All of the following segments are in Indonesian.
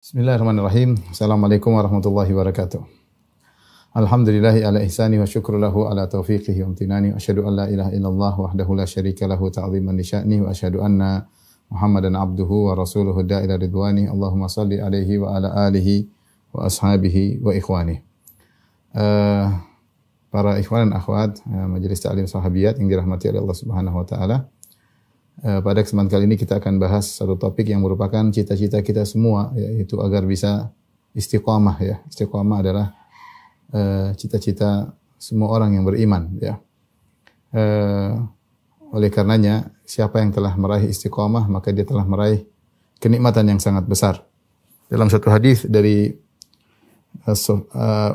Bismillahirrahmanirrahim. Assalamualaikum warahmatullahi wabarakatuh. Alhamdulillahi ala ihsani wa syukru lahu ala taufiqihi wa amtinani. Wa asyhadu an la ilaha illallah wahdahu la syarika lahu ta'ziman li sya'ni. Wa asyhadu anna Muhammadan abduhu wa rasuluhu da'ila ridwani. Allahumma salli alaihi wa ala alihi wa ashabihi wa ikhwani. Para ikhwan dan akhwat Majelis Ta'lim Sahabiyat yang dirahmati oleh Allah Subhanahu wa taala. Pada kesempatan kali ini kita akan bahas satu topik yang merupakan cita-cita kita semua, yaitu agar bisa istiqamah ya. Istiqamah adalah cita-cita semua orang yang beriman ya. Oleh karenanya siapa yang telah meraih istiqamah maka dia telah meraih kenikmatan yang sangat besar. Dalam satu hadis dari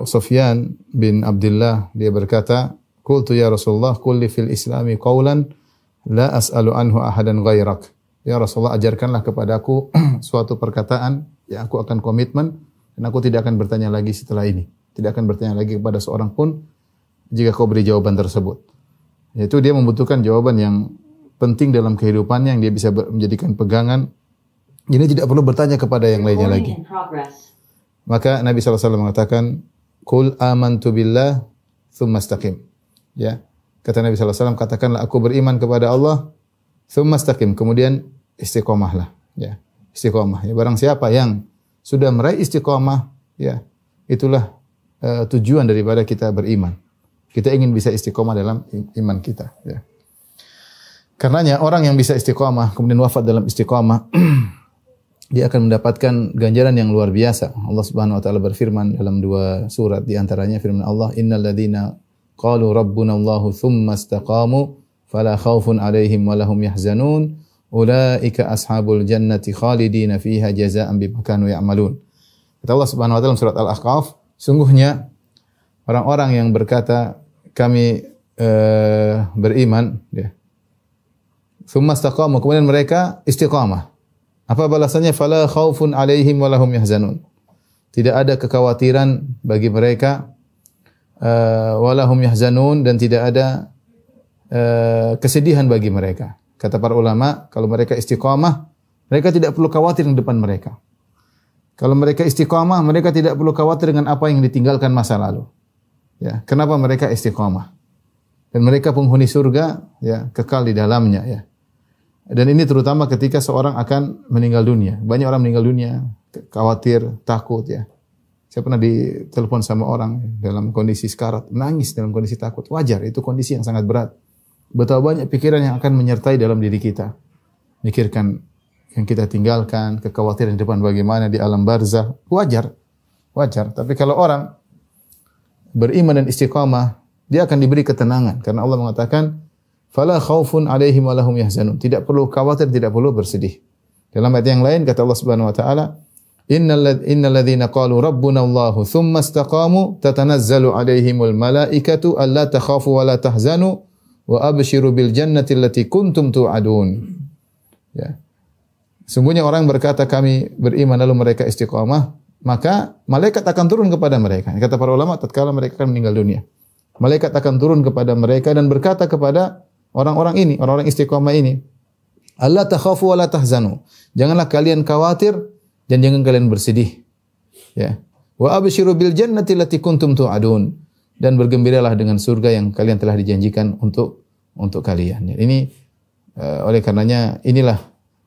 Sufyan bin Abdullah, dia berkata, "Qultu ya Rasulullah, qul li fil islami qawlan la as'alu anhu ahadan ghairak." Ya Rasulullah, ajarkanlah kepadaku suatu perkataan yang aku akan komitmen dan aku tidak akan bertanya lagi setelah ini. Tidak akan bertanya lagi kepada seorang pun jika kau beri jawaban tersebut. Yaitu dia membutuhkan jawaban yang penting dalam kehidupannya yang dia bisa menjadikan pegangan. Jadi tidak perlu bertanya kepada yang lainnya lagi. Maka Nabi SAW mengatakan, "Qul amantu billah tsumma istaqim." Ya. Kata Nabi SAW, katakanlah aku beriman kepada Allah, tsumma istaqim, kemudian istiqomahlah. Ya, istiqomah. Ya, barang siapa yang sudah meraih istiqomah, ya, itulah tujuan daripada kita beriman. Kita ingin bisa istiqomah dalam iman kita. Ya. Karenanya orang yang bisa istiqomah, kemudian wafat dalam istiqomah, dia akan mendapatkan ganjaran yang luar biasa. Allah Subhanahu wa taala berfirman dalam dua surat, di antaranya firman Allah, "Innal ladzina qalu rabbuna Allahu tsumma istaqamu fala khaufun 'alaihim wa lahum yahzanun ulaika ashabul jannati khalidina fiha jazaa'an bima kanu ya'malun." Kata Allah Subhanahu wa taala dalam surat Al-Ahqaf, sungguhnya orang-orang yang berkata kami beriman, ya. Tsumma istaqamu, kemudian mereka istiqamah. Apa balasannya? Fala khaufun 'alaihim wa lahum yahzanun. Tidak ada kekhawatiran bagi mereka, walahum yahzanun, dan tidak ada kesedihan bagi mereka. Kata para ulama, kalau mereka istiqamah, mereka tidak perlu khawatir di depan mereka. Kalau mereka istiqamah, mereka tidak perlu khawatir dengan apa yang ditinggalkan masa lalu. Ya, kenapa mereka istiqamah? Dan mereka penghuni surga, ya, kekal di dalamnya, ya. Dan ini terutama ketika seorang akan meninggal dunia. Banyak orang meninggal dunia khawatir, takut, ya. Saya pernah ditelepon sama orang dalam kondisi sekarat, nangis dalam kondisi takut. Wajar, itu kondisi yang sangat berat. Betapa banyak pikiran yang akan menyertai dalam diri kita. Mikirkan yang kita tinggalkan, kekhawatiran di depan bagaimana di alam barzah. Wajar, wajar. Tapi kalau orang beriman dan istiqamah, dia akan diberi ketenangan. Karena Allah mengatakan, "Fala khaufun 'alaihim wa lahum yahzanun." Tidak perlu khawatir, tidak perlu bersedih. Dalam ayat yang lain kata Allah Subhanahu wa taala, Innal ladzina qalu rabbuna Allahu tsumma istaqamu tatanazzalu 'alaihimul malaikatu alla takhafu wa la tahzanu wa abshiru bil jannati allati kuntum tu'adun. Ya. Sungguhnya orang berkata kami beriman lalu mereka istiqamah, maka malaikat akan turun kepada mereka. Kata para ulama, tatkala mereka akan meninggal dunia, malaikat akan turun kepada mereka dan berkata kepada orang-orang ini, orang-orang istiqamah ini, alla takhafu wa la tahzanu. Janganlah kalian khawatir dan jangan kalian bersedih. Ya. Wa absyiru bil jannati allati kuntum tu'adun, dan bergembiralah dengan surga yang kalian telah dijanjikan untuk kalian. Ya. Ini oleh karenanya inilah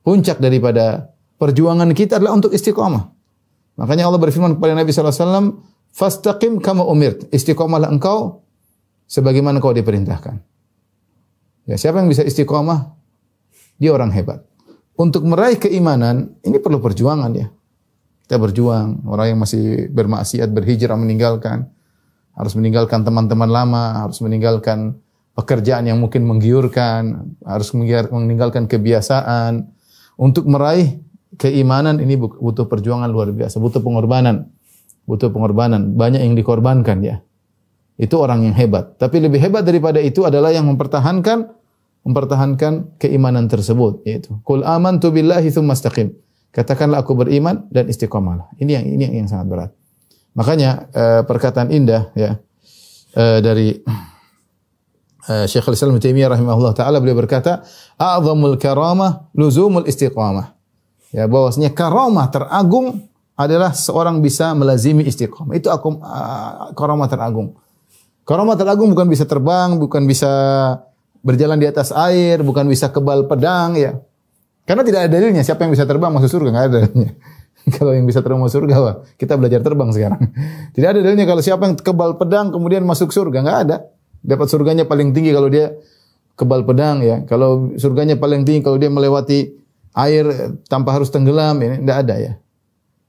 puncak daripada perjuangan kita adalah untuk istiqamah. Makanya Allah berfirman kepada Nabi sallallahu alaihi wasallam, "Fastaqim kama umirt." Istiqamahlah engkau sebagaimana kau diperintahkan. Ya, siapa yang bisa istiqamah? Dia orang hebat. Untuk meraih keimanan, ini perlu perjuangan ya. Kita berjuang. Orang yang masih bermaksiat, berhijrah, harus meninggalkan teman-teman lama, harus meninggalkan pekerjaan yang mungkin menggiurkan, harus meninggalkan kebiasaan. Untuk meraih keimanan ini butuh perjuangan luar biasa, butuh pengorbanan. Butuh pengorbanan. Banyak yang dikorbankan ya. Itu orang yang hebat. Tapi lebih hebat daripada itu adalah yang mempertahankan keimanan tersebut, yaitu qul amantu billahi tsumma istaqim. Katakanlah aku beriman dan istiqamahlah. Ini yang sangat berat. Makanya perkataan indah ya dari Syekhul Islam Ibnu Taimiyah rahimahullah taala, beliau berkata, "A'zamul karamah luzumul istiqamah." Ya, bahwasanya karamah teragung adalah seorang bisa melazimi istiqomah. Itu karamah teragung. Karamah teragung bukan bisa terbang, bukan bisa berjalan di atas air, bukan bisa kebal pedang, ya. Karena tidak ada dalilnya. Siapa yang bisa terbang masuk surga? Nggak ada dalilnya. Kalau yang bisa terbang masuk surga, wah, kita belajar terbang sekarang. Tidak ada dalilnya kalau siapa yang kebal pedang kemudian masuk surga. Nggak ada. Dapat surganya paling tinggi kalau dia kebal pedang, ya. Kalau surganya paling tinggi kalau dia melewati air tanpa harus tenggelam, ini tidak ada, ya.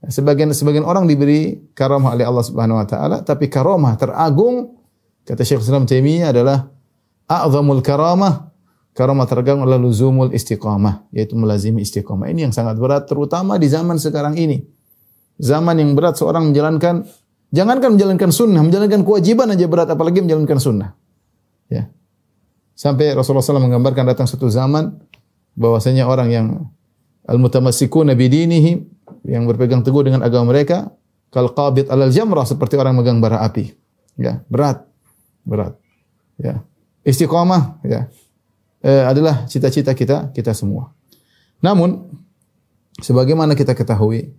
Sebagian orang diberi karamah oleh Allah Subhanahu wa taala, tapi karamah teragung kata Syekh Islam Taimiyah adalah a'zamul karamah teragung adalah luzumul istiqamah, yaitu melazimi istiqamah. Ini yang sangat berat terutama di zaman sekarang ini. Zaman yang berat seorang jangankan menjalankan sunnah, menjalankan kewajiban aja berat apalagi menjalankan sunnah. Ya. Sampai Rasulullah SAW menggambarkan datang suatu zaman bahwasanya orang yang al-mutamassikuna bidinihim, yang berpegang teguh dengan agama mereka, kal qabid alal jamrah, seperti orang megang bara api. Ya, berat. Ya. Istiqamah, ya, adalah cita-cita kita semua. Namun sebagaimana kita ketahui,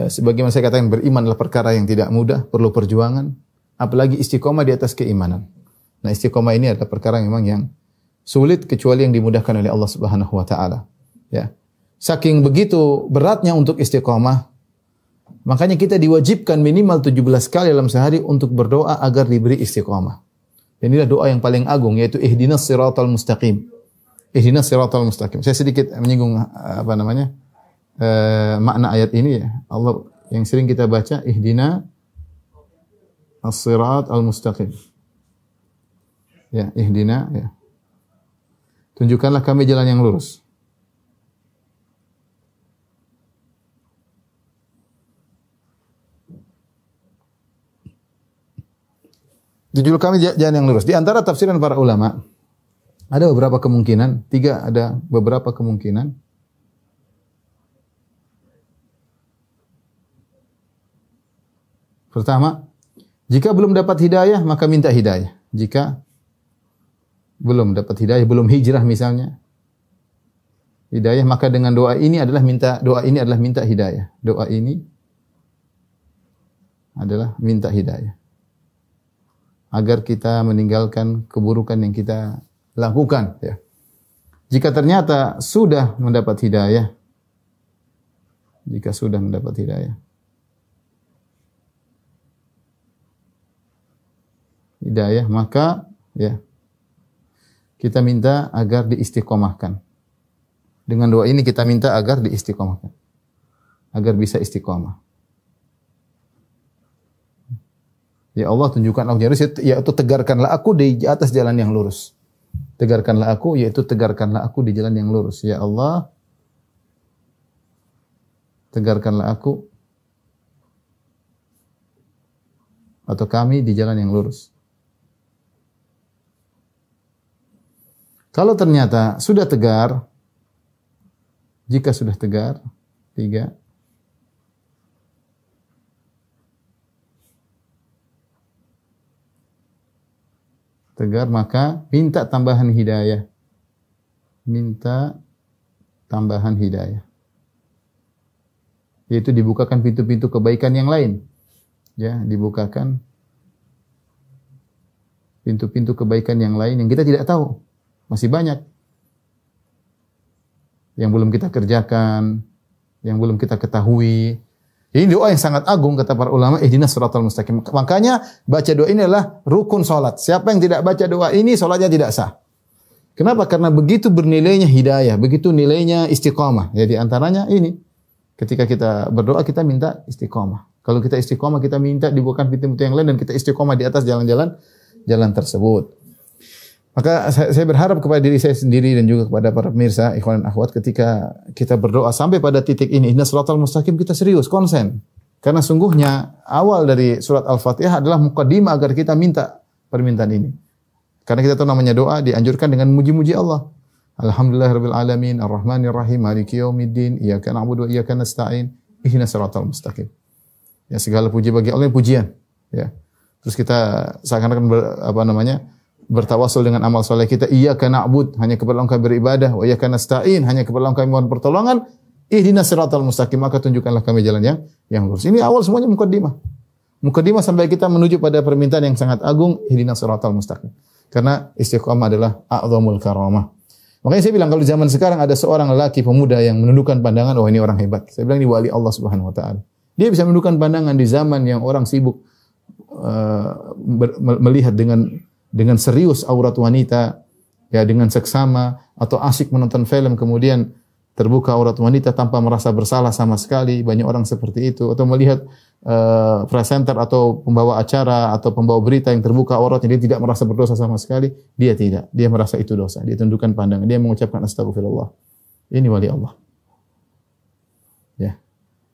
sebagaimana saya katakan, beriman adalah perkara yang tidak mudah, perlu perjuangan, apalagi istiqamah di atas keimanan. Nah, istiqamah ini adalah perkara memang yang sulit kecuali yang dimudahkan oleh Allah Subhanahu wa taala. Ya. Saking begitu beratnya untuk istiqamah, makanya kita diwajibkan minimal 17 kali dalam sehari untuk berdoa agar diberi istiqamah. Dan inilah doa yang paling agung, yaitu ihdinas siratal mustaqim. Ihdinas siratal mustaqim. Saya sedikit menyinggung makna ayat ini, ya. Allah yang sering kita baca, ihdina as-siratal mustaqim. Ya, ihdina, ya. Tunjukkanlah kami jalan yang lurus. Tunjukkanlah kami jalan yang lurus. Di antara tafsiran para ulama, ada beberapa kemungkinan, ada beberapa kemungkinan. Pertama, jika belum dapat hidayah, maka minta hidayah. Jika belum dapat hidayah, belum hijrah misalnya, hidayah, maka dengan doa ini adalah minta hidayah. Doa ini adalah minta hidayah. Agar kita meninggalkan keburukan yang kita lakukan, ya. Jika ternyata sudah mendapat hidayah, maka, ya, kita minta agar diistiqomahkan. Dengan doa ini kita minta agar diistiqomahkan, agar bisa istiqomah. Ya Allah, tunjukkan aku jalan lurus, yaitu tegarkanlah aku di atas jalan yang lurus. Tegarkanlah aku, yaitu tegarkanlah aku di jalan yang lurus. Ya Allah, tegarkanlah aku atau kami di jalan yang lurus. Kalau ternyata sudah tegar, jika sudah tegar, 3, tegar, maka minta tambahan hidayah. Minta tambahan hidayah. Yaitu dibukakan pintu-pintu kebaikan yang lain. Ya, dibukakan pintu-pintu kebaikan yang lain yang kita tidak tahu. Masih banyak yang belum kita kerjakan, yang belum kita ketahui. Ini doa yang sangat agung kata para ulama, ihdinas siratal mustaqim. Makanya baca doa ini adalah rukun salat. Siapa yang tidak baca doa ini, salatnya tidak sah. Kenapa? Karena begitu bernilainya hidayah, begitu nilainya istiqamah. Ya, di antaranya ini. Ketika kita berdoa, kita minta istiqamah. Kalau kita istiqamah, kita minta dibukakan pintu-pintu yang lain dan kita istiqamah di atas jalan tersebut. Maka saya berharap kepada diri saya sendiri dan juga kepada para pemirsa, ikhwan dan akhwat, ketika kita berdoa sampai pada titik ini, ihdinas siratal mustaqim, kita serius, konsen. Karena sungguhnya awal dari surat Al-Fatihah adalah muqaddimah agar kita minta permintaan ini. Karena kita tahu namanya doa dianjurkan dengan muji-muji Allah. Alhamdulillahirabbil alamin, arrahmanir rahim, maliki yaumiddin, iyyaka na'budu wa iyyaka nasta'in, ihdinas siratal mustaqim. Ya, segala puji bagi Allah, pujian, ya. Terus kita seakan-akan bertawasul dengan amal soleh kita, iyyaka na'bud, hanya kepada Engkau beribadah, wa iyyaka nasta'in, hanya kepada Engkau mohon pertolongan, Ihdinas siratal mustaqim, maka tunjukkanlah kami jalan yang lurus. Ini awal semuanya mukaddimah. Mukaddimah sampai kita menuju pada permintaan yang sangat agung, ihdinas siratal mustaqim. Karena istiqamah adalah a'zamul karamah. Makanya saya bilang kalau di zaman sekarang ada seorang lelaki pemuda yang menundukkan pandangan, oh ini orang hebat. Saya bilang ini wali Allah Subhanahu wa taala. Dia bisa menundukkan pandangan di zaman yang orang sibuk melihat dengan serius aurat wanita, ya dengan seksama, atau asyik menonton film kemudian terbuka aurat wanita tanpa merasa bersalah sama sekali. Banyak orang seperti itu. Atau melihat presenter atau pembawa acara atau pembawa berita yang terbuka auratnya, dia tidak merasa berdosa sama sekali. Dia tidak. Dia merasa itu dosa. Dia tundukkan pandangan. Dia mengucapkan astagfirullah. Ini wali Allah. Ya.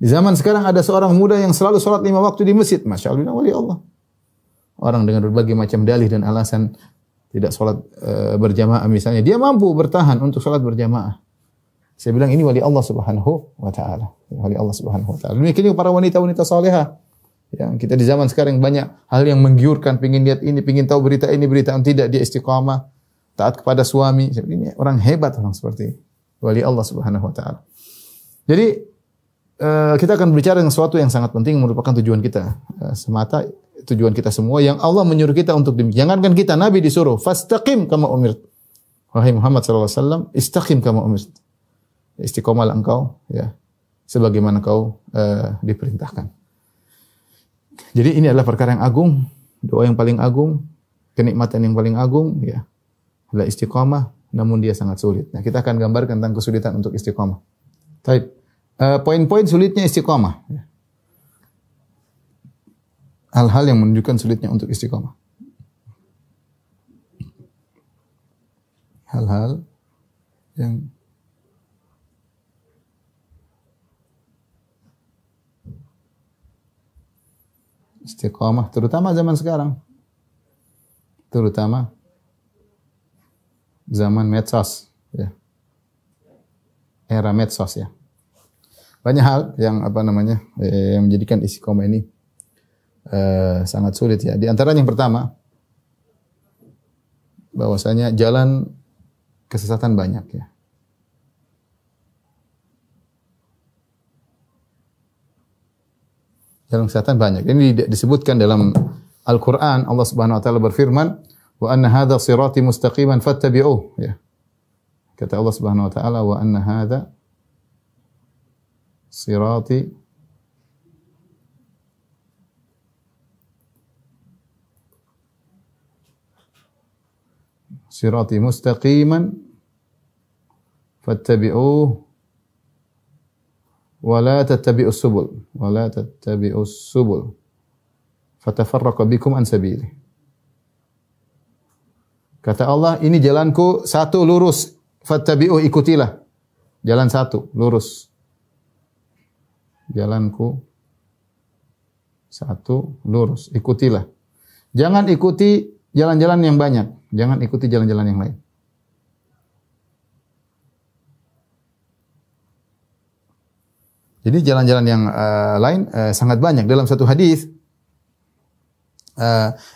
Di zaman sekarang ada seorang muda yang selalu sholat 5 waktu di masjid. Masya Allah, wali Allah. Orang dengan berbagai macam dalih dan alasan tidak sholat berjamaah misalnya. Dia mampu bertahan untuk sholat berjamaah. Saya bilang ini wali Allah Subhanahu wa taala. Wali Allah Subhanahu wa taala. Demikian juga para wanita-wanita salehah. Ya, kita di zaman sekarang banyak hal yang menggiurkan, pengin lihat ini, pengin tahu berita ini, berita yang tidak, dia istiqamah, taat kepada suami. Ini orang hebat, orang seperti wali Allah Subhanahu wa taala. Jadi kita akan berbicara tentang sesuatu yang sangat penting, merupakan tujuan kita semata, tujuan kita semua yang Allah menyuruh kita untuk demikian. Jangankan kita, Nabi disuruh fastaqim kama umirt. Wahai Muhammad sallallahu alaihi wasallam, istaqim kama umirt. Istiqomalah engkau, ya, sebagaimana kau diperintahkan. Jadi ini adalah perkara yang agung, doa yang paling agung, kenikmatan yang paling agung, ya, adalah istiqomah. Namun dia sangat sulit. Nah, kita akan gambarkan tentang kesulitan untuk istiqomah. Baik, poin-poin sulitnya istiqomah. Ya. Hal-hal yang menunjukkan sulitnya untuk istiqomah. Hal-hal yang istiqamah, terutama zaman sekarang. Terutama zaman medsos, ya. Era medsos, ya. Banyak hal yang yang menjadikan istiqamah ini sangat sulit, ya. Di antaranya yang pertama, bahwasanya jalan kesesatan banyak, ya. Jalan kesesatan banyak. Ini disebutkan dalam Al-Quran. Allah Subhanahu wa taala berfirman, "Wa anna hadza sirati mustaqiman fattabi'uh." Ya. Kata Allah Subhanahu wa taala, "Wa anna hadza sirati mustaqiman fattabi'uh wa la tattabi'us subul fatafarraqu bikum an sabili." Kata Allah, ini jalanku satu lurus, fattabi'u, ikutilah. Jalan satu lurus. Jalanku satu lurus, ikutilah. Jangan ikuti jalan-jalan yang banyak, jangan ikuti jalan-jalan yang lain. Jadi jalan-jalan yang lain sangat banyak. Dalam satu hadis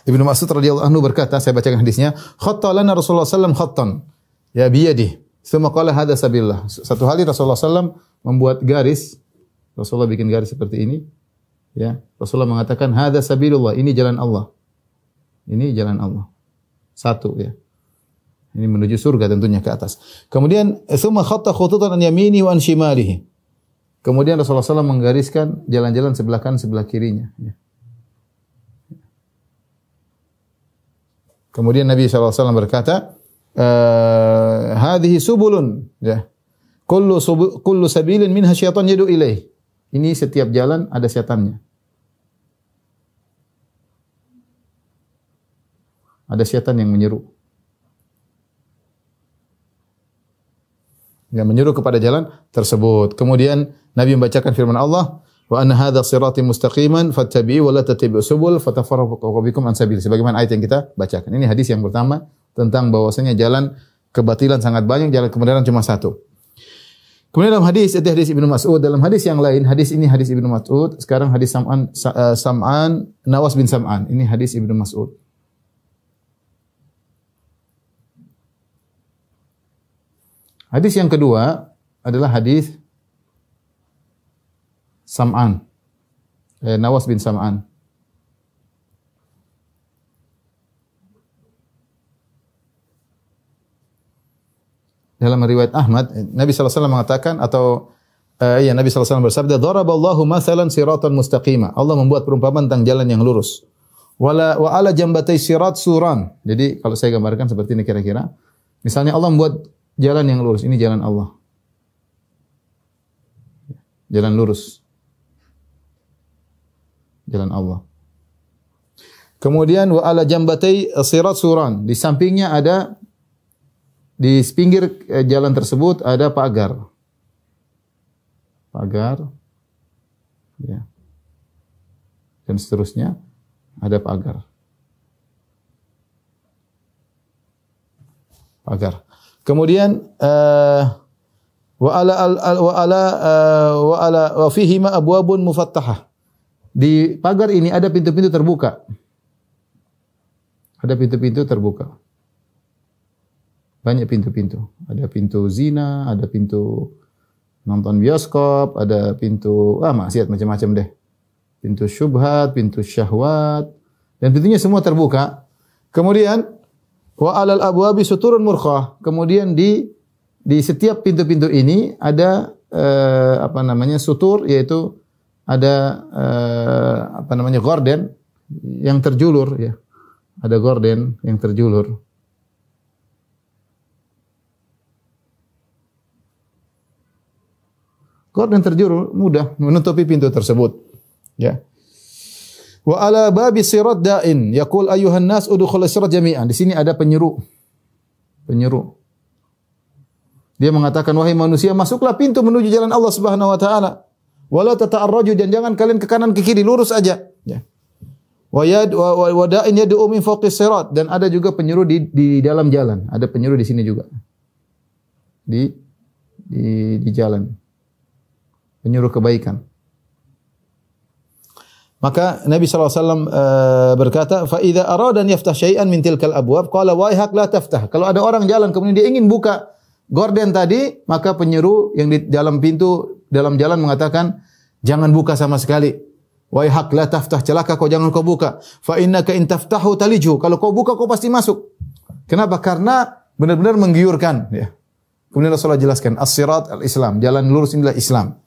Ibnu Mas'ud radhiyallahu anhu berkata, saya bacakan hadisnya, "Khatta lana Rasulullah sallallahu alaihi wasallam khattan ya biyadihi, tsumma qala hadza sabillah." Satu hari Rasulullah sallallahu membuat garis, Rasulullah bikin garis seperti ini, ya. Rasulullah mengatakan, "Hadza sabilullah," ini jalan Allah. Ini jalan Allah. Satu, ya. Ini menuju surga tentunya ke atas. Kemudian tsumma khatta khututan an yamini wa an shimalihi. Kemudian Rasulullah SAW menggariskan jalan-jalan sebelah kanan, sebelah kirinya. Kemudian Nabi SAW berkata, "Hadhihi subulun, ya. Kullu sabilin minha syaitan yadu ilaih." Ini setiap jalan ada setannya. Ada setan yang menyeru. Yang menyeru kepada jalan tersebut. Kemudian Nabi membacakan firman Allah, "Wa anna hadza sirati mustaqiman fattabi'u wa la tattabi'us subul fatafarraqu bikum an sabil." Sebagaimana ayat yang kita bacakan. Ini hadis yang pertama tentang bahwasanya jalan kebatilan sangat banyak, jalan kebenaran cuma satu. Kemudian dalam hadis Ibnu Mas'ud, dalam hadis yang lain, hadis ini hadis Ibnu Mas'ud, sekarang hadis Sam'an Nawas bin Sam'an. Ini hadis Ibnu Mas'ud. Hadis yang kedua adalah hadis Sam'an. Nawas bin Sam'an. Dalam riwayat Ahmad, Nabi SAW mengatakan Nabi SAW bersabda, "Daraballahu mathalan siratan mustaqima." Allah membuat perumpamaan tentang jalan yang lurus. Wa ala jambatai sirat suran. Jadi kalau saya gambarkan seperti ini kira-kira. Misalnya Allah membuat jalan yang lurus, ini jalan Allah. Jalan lurus. Jalan Allah. Kemudian wa ala jambatai sirat suran. Di sampingnya ada, di pinggir jalan tersebut ada pagar. Pagar. Ya. Dan seterusnya ada pagar. Pagar. Kemudian wa fihima abwabun mufattahah. Di pagar ini ada pintu-pintu terbuka. Ada pintu-pintu terbuka. Banyak pintu-pintu. Ada pintu zina, ada pintu nonton bioskop, ada pintu maksiat macam-macam deh. Pintu syubhat, pintu syahwat, dan pintunya semua terbuka. Kemudian wa alal abwabi suturun murkhah. Kemudian di setiap pintu-pintu ini ada sutur, yaitu ada gorden yang terjulur ya. Ada gorden yang terjulur. Gorden terjulur mudah menutupi pintu tersebut. Ya. Wa ala babi sirat da'in yaqul ayyuhan nas udkhul sirat jami'an. Di sini ada penyeru. Penyeru. Dia mengatakan, wahai manusia, masuklah pintu menuju jalan Allah Subhanahu wa taala. Wala tata'arraju, dan jangan kalian ke kanan ke kiri, lurus aja. Ya. Wa da'in yad'u min fawqis sirat, dan ada juga penyeru di dalam jalan. Ada penyeru di sini juga. Di jalan. Penyuruh kebaikan. Maka Nabi SAW berkata, fa idza arada an yaftah syai'an min tilkal abwab qala waihak la taftah. Kalau ada orang jalan kemudian dia ingin buka gorden tadi, maka penyeru yang di dalam pintu dalam jalan mengatakan, jangan buka sama sekali. Waihak la taftah, celaka kau, jangan kau buka. Fa innaka in taftahu taliju. Kalau kau buka kau pasti masuk. Kenapa? Karena benar-benar menggiurkan ya. Kemudian Rasulullah jelaskan, as-sirat al-Islam, jalan lurus inilah Islam.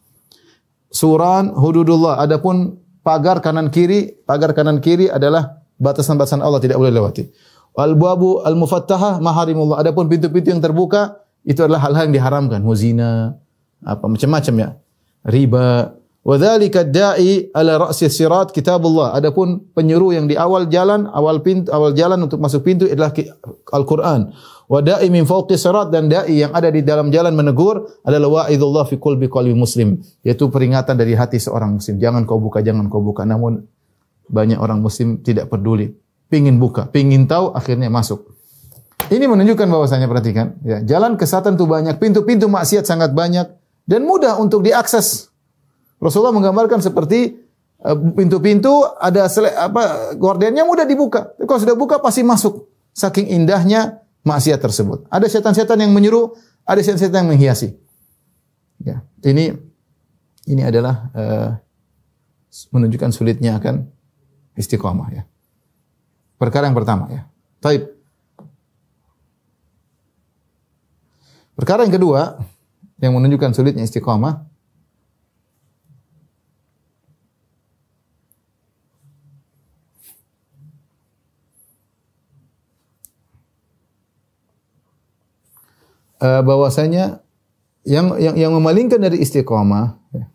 Suran hududullah, adapun pagar kanan kiri adalah batasan-batasan Allah, tidak boleh lewati. Al-babu al-mufattahah maharimullah, adapun pintu-pintu yang terbuka itu adalah hal-hal yang diharamkan, muzina, macam-macam ya. Riba. Wa dzalika da'i ala ra'si sirat kitabullah. Adapun penyeru yang di awal jalan untuk masuk pintu adalah Al-Qur'an. Wa da'i min fawqi sirat, dan da'i yang ada di dalam jalan menegur adalah wa'idullah fi qalbi muslim, yaitu peringatan dari hati seorang muslim. Jangan kau buka. Namun banyak orang muslim tidak peduli. Pingin buka, pingin tahu, akhirnya masuk. Ini menunjukkan bahwasanya, perhatikan, ya, jalan kesatan itu banyak, pintu-pintu maksiat sangat banyak dan mudah untuk diakses. Rasulullah menggambarkan seperti pintu-pintu ada gordennya mudah dibuka. Kalau sudah buka pasti masuk. Saking indahnya maksiat tersebut. Ada setan-setan yang menyuruh, ada setan-setan yang menghiasi. Ya, ini adalah menunjukkan sulitnya akan istiqamah ya. Perkara yang pertama ya. Taib. Perkara yang kedua yang menunjukkan sulitnya istiqamah, bahwasanya yang memalingkan dari istiqamah ya,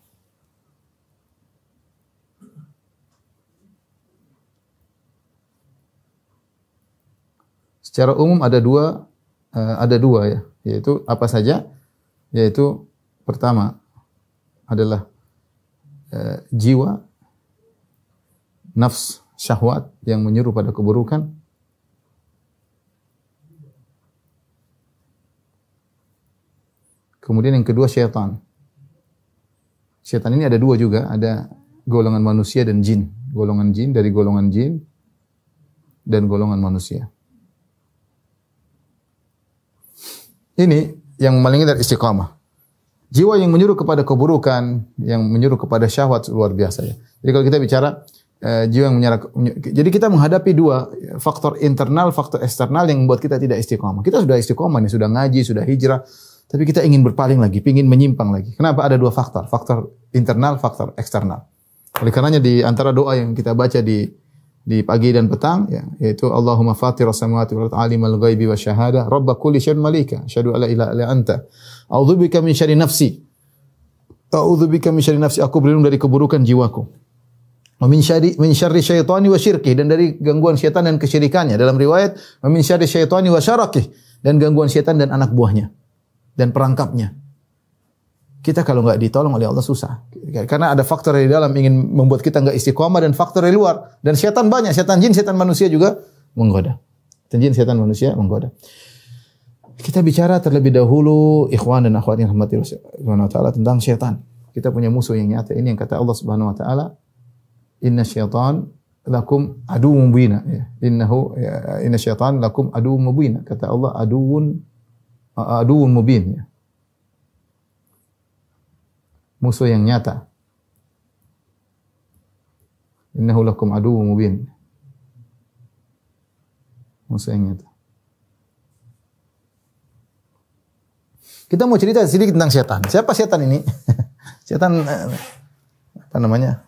secara umum ada dua ya, yaitu apa saja? Yaitu pertama adalah jiwa, nafs, syahwat yang menyuruh pada keburukan. Kemudian yang kedua syaitan. Syaitan ini ada dua juga, ada golongan manusia dan jin. Golongan jin dari golongan jin dan golongan manusia. Ini yang memalingkan dari istiqamah. Jiwa yang menyuruh kepada keburukan, yang menyuruh kepada syahwat luar biasa ya. Jadi kalau kita bicara jiwa yang jadi kita menghadapi dua faktor internal, faktor eksternal yang membuat kita tidak istiqomah. Kita sudah istiqomah nih, sudah ngaji, sudah hijrah, tapi kita ingin berpaling lagi, ingin menyimpang lagi. Kenapa? Ada dua faktor, faktor internal, faktor eksternal. Oleh karenanya di antara doa yang kita baca di pagi dan petang ya, yaitu Allahumma fatiras samawati wal ardi alimal ghaibi wasyahadah rabb kulli syai'in malika asyhadu alla ilaha illa anta a'udzubika min syarri nafsi aku berlindung dari keburukan jiwaku wa min syarri syaitani wa syirki, dan dari gangguan syaitan dan kesyirikannya. Dalam riwayat wa min syarri syaitani wa syarakih, dan gangguan syaitan dan anak buahnya dan perangkapnya. Kita kalau enggak ditolong oleh Allah susah. Karena ada faktor dari dalam ingin membuat kita enggak istiqomah, dan faktor dari luar. Dan syaitan banyak, syaitan jin, syaitan manusia juga menggoda. Syaitan jin, syaitan manusia menggoda. Kita bicara terlebih dahulu ikhwan dan akhwat yang rahmati Allah Subhanahu wa taala tentang syaitan. Kita punya musuh yang nyata. Ini yang kata Allah Subhanahu wa taala, "Inna syaitan lakum aduwwun mubin." Ya. Inna syaitan lakum aduwwun mubin. Kata Allah aduwwun mubin ya. Musuh yang nyata. Innahu lakum aduwwun mubin. Musuh yang nyata. Kita mau cerita sedikit tentang setan. Siapa setan ini? Setan apa namanya?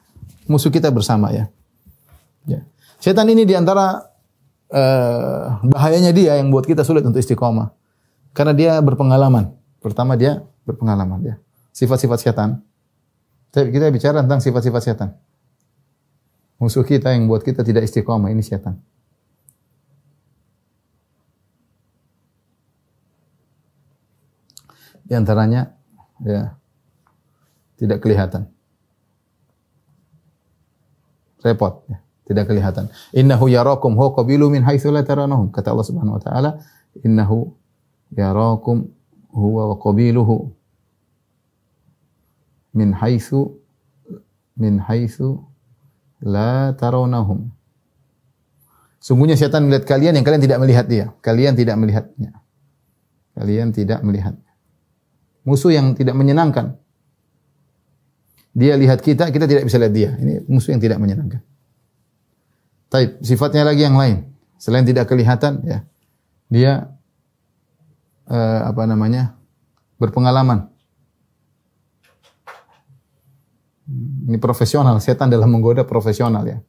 Musuh kita bersama ya. Ya. Setan ini diantara bahayanya dia yang buat kita sulit untuk istiqomah. Karena dia berpengalaman. Pertama dia berpengalaman ya. Sifat-sifat setan. Kita bicara tentang sifat-sifat setan. Musuh kita yang buat kita tidak istiqomah ini setan. Di antaranya ya tidak kelihatan. Repot ya, tidak kelihatan. Innahu yarakum huwa qabilu min haitsu la taranahum. Kata Allah Subhanahu wa taala, innahu yarakum huwa wa qabiluhu min haitsu la tarawnahum. Sungguhnya setan melihat kalian yang kalian tidak melihat dia. Kalian tidak melihatnya. Kalian tidak melihatnya. Musuh yang tidak menyenangkan. Dia lihat kita, kita tidak bisa lihat dia. Ini musuh yang tidak menyenangkan. Taib, sifatnya lagi yang lain. Selain tidak kelihatan, ya, dia berpengalaman. Ini profesional, setan dalam menggoda profesional ya.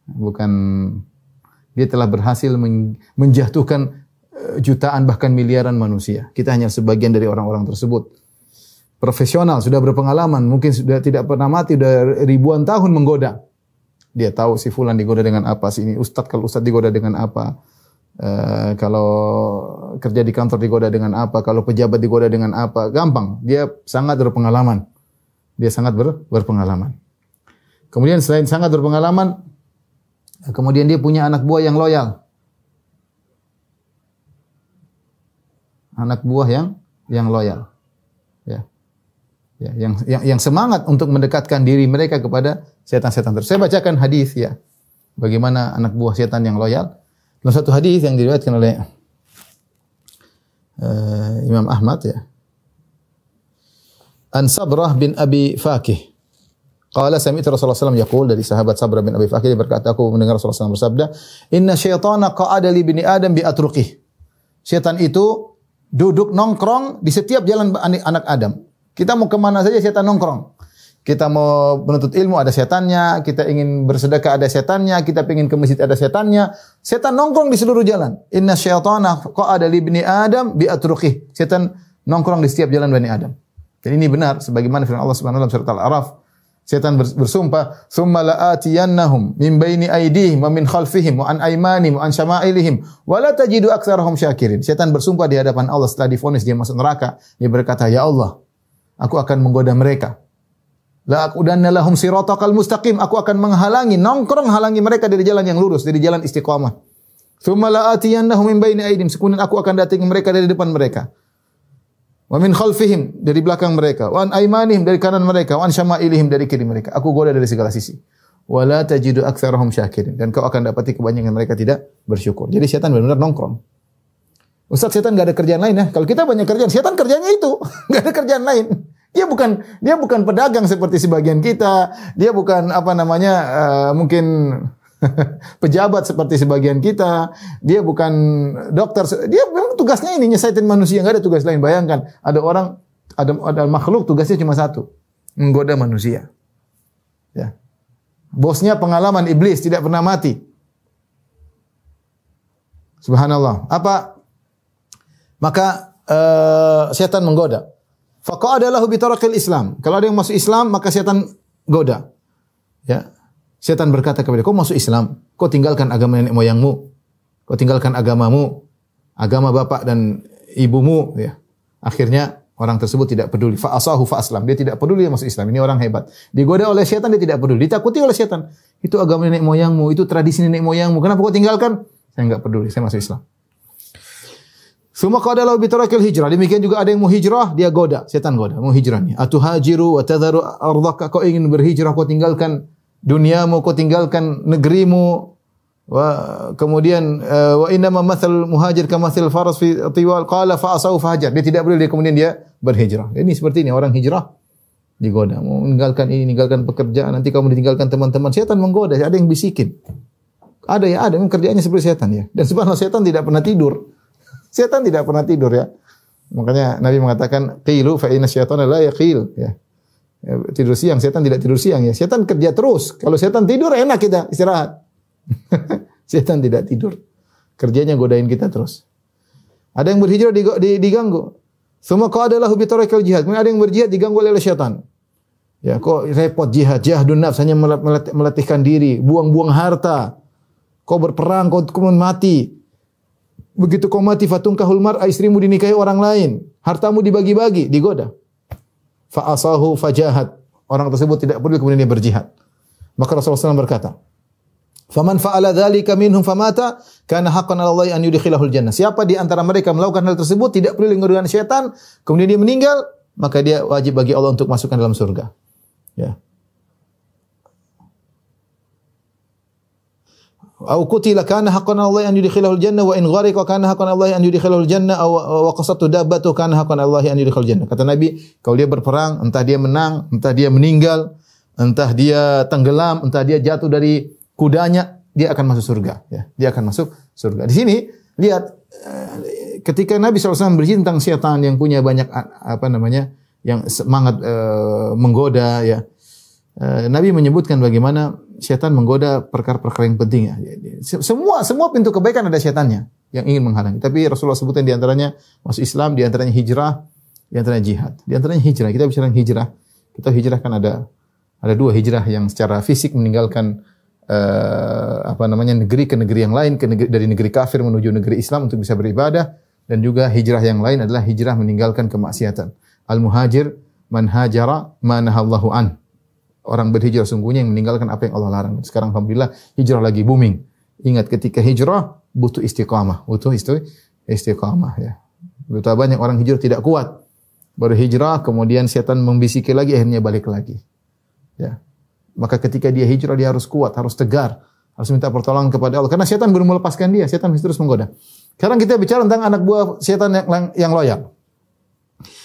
Bukan, dia telah berhasil menjatuhkan jutaan bahkan miliaran manusia. Kita hanya sebagian dari orang-orang tersebut. Profesional, sudah berpengalaman, mungkin sudah tidak pernah mati, sudah ribuan tahun menggoda. Dia tahu si fulan digoda dengan apa, si ini ustadz, kalau ustadz digoda dengan apa, kalau kerja di kantor digoda dengan apa, kalau pejabat digoda dengan apa, gampang. Dia sangat berpengalaman. Dia sangat berpengalaman. Kemudian selain sangat berpengalaman, kemudian dia punya anak buah yang loyal. Anak buah yang loyal. Ya. Ya, yang semangat untuk mendekatkan diri mereka kepada setan-setan tersebut. Saya bacakan hadis ya. Bagaimana anak buah setan yang loyal. Dalam satu hadis yang diriwayatkan oleh Imam Ahmad ya. An Sabrah bin Abi Fakih. Qala sami'tu Rasulullah SAW yaqul, dari sahabat Sabrah bin Abi Fakih, dia berkata, aku mendengar Rasulullah SAW bersabda, "Inna syaitana qa'ada li bini Adam bi atruqih." Syaitan itu duduk nongkrong di setiap jalan anak Adam. Kita mau kemana saja setan nongkrong. Kita mau menuntut ilmu ada setannya, kita ingin bersedekah ada setannya, kita ingin ke masjid ada setannya. Setan nongkrong di seluruh jalan. Inna syaitana qa'ada li bini Adam bi atruqih. Setan nongkrong di setiap jalan Bani Adam. Dan ini benar sebagaimana firman Allah Subhanahu wa taala surat Al-A'raf. Setan bersumpah, "Tsumma la'atiyannahum min baini aydihim wa min khalfihim wa an aymanihim wa an syama'ilihim wa la tajidu aktsarahum syakirin." Setan bersumpah di hadapan Allah setelah divonis dia masuk neraka. Dia berkata, "Ya Allah, aku akan menggoda mereka. La aqudanna lahum siratal mustaqim." Aku akan menghalangi, nongkrong halangi mereka dari jalan yang lurus, dari jalan istiqamah. "Tsumma la'atiyannahum min baini aydihim." Kemudian aku akan datangi mereka dari depan mereka. Wa min khalfihim, dari belakang mereka, wa an aymanihim, dari kanan mereka, wa an syama'ilihim, dari kiri mereka. Aku goda dari segala sisi. Wa la tajidu aktsarahum syakirin, dan kau akan dapati kebanyakan mereka tidak bersyukur. Jadi setan benar-benar nongkrong. Ustaz, setan enggak ada kerjaan lain ya? Kalau kita banyak kerjaan, setan kerjanya itu, enggak ada kerjaan lain. Dia bukan pedagang seperti sebagian kita. Dia bukan mungkin pejabat seperti sebagian kita. Dia bukan dokter. Dia memang tugasnya ini nyesatin manusia, enggak ada tugas lain. Bayangkan, ada makhluk tugasnya cuma satu, menggoda manusia. Ya. Bosnya pengalaman iblis, tidak pernah mati. Subhanallah. Maka setan menggoda. Faqa'ada lahu bi taraqil Islam. Kalau ada yang masuk Islam, maka setan goda. Ya. Setan berkata kepada dia, "Kau masuk Islam, kau tinggalkan agama nenek moyangmu, kau tinggalkan agamamu, agama bapak dan ibumu." Ya. Akhirnya orang tersebut tidak peduli. Fa'asahu fa'aslam. Dia tidak peduli dia masuk Islam. Ini orang hebat. Digoda oleh setan, dia tidak peduli. Ditakuti oleh setan. Itu agama nenek moyangmu, itu tradisi nenek moyangmu. Kenapa kau tinggalkan? Saya enggak peduli, saya masuk Islam. Suma qadalahu bi tarakil hijrah. Demikian juga ada yang mau hijrah, dia goda, setan goda, mau hijrah nih. Atuhajiru wa tadharu ardaka, kau ingin berhijrah, kau tinggalkan duniamu, kau tinggalkan negerimu. Kemudian wa inna ma mathal muhajir kamathil faras fi tiwal qala fa asaw fahajar. Dia tidak boleh, kemudian dia berhijrah. Ini seperti ini orang hijrah digoda, mau meninggalkan ini, meninggalkan pekerjaan, nanti kamu ditinggalkan teman-teman. Setan menggoda, ada yang bisikin. Ada, memang kerjaannya seperti setan ya. Dan subhanallah, setan tidak pernah tidur. Setan tidak pernah tidur ya. Makanya Nabi mengatakan qilu fa inna syaitana la yaqil ya. Tidur siang, setan tidak tidur siang ya. Setan kerja terus. Kalau setan tidur enak kita istirahat. Setan tidak tidur. Kerjanya godain kita terus. Ada yang berhijrah diganggu. Semua kau adalah bi tarakil jihad. Ada yang berjihad diganggu oleh setan. Ya, kok repot jihadun nafs, hanya melatihkan diri, buang-buang harta. Kau berperang, kau kemudian mati. Begitu kau mati, fatungkahul mar'a, istrimu dinikahi orang lain, hartamu dibagi-bagi, digoda. Fa'asahu fajahat. Orang tersebut tidak peduli, kemudian dia berjihad. Maka Rasulullah SAW berkata, "Faman fa'ala dzalika minhum famata, kana haqqan 'ala Allah an yudkhilahul jannah." Siapa di antara mereka melakukan hal tersebut, tidak peduli dengan syaitan, kemudian dia meninggal, maka dia wajib bagi Allah untuk masukkan dalam surga. Ya. Au qutila kana haqqan 'ala Allah an yudkhilahul jannah wa in ghariqa kana haqqan 'ala Allah an yudkhilahul jannah wa qasatu dabbatu kana haqqan 'ala Allah an yudkhilahul jannah. Kata Nabi, kalau dia berperang, entah dia menang, entah dia meninggal, entah dia tenggelam, entah dia jatuh dari kudanya, dia akan masuk surga ya. Dia akan masuk surga. Di sini lihat ketika Nabi SAW berbicara tentang setan yang punya banyak yang semangat menggoda ya. Nabi menyebutkan bagaimana setan menggoda perkara-perkara yang penting ya. Semua pintu kebaikan ada setannya yang ingin menghalangi. Tapi Rasulullah sebutkan di antaranya masuk Islam, di antaranya hijrah, di antaranya jihad. Di antaranya hijrah. Kita bicara hijrah. Kita hijrah kan ada dua hijrah yang secara fisik meninggalkan negeri ke negeri yang lain, dari negeri kafir menuju negeri Islam untuk bisa beribadah, dan juga hijrah yang lain adalah hijrah meninggalkan kemaksiatan. Al-muhajir man hajara ma nahallahu an. Orang berhijrah sungguhnya yang meninggalkan apa yang Allah larang. Sekarang alhamdulillah hijrah lagi booming. Ingat ketika hijrah butuh istiqamah, istiqamah ya. Betapa banyak orang hijrah tidak kuat. Baru hijrah kemudian setan membisiki lagi, akhirnya balik lagi. Ya. Maka ketika dia hijrah dia harus kuat, harus tegar, harus minta pertolongan kepada Allah karena setan belum melepaskan dia, setan masih terus menggoda. Sekarang kita bicara tentang anak buah setan yang loyal.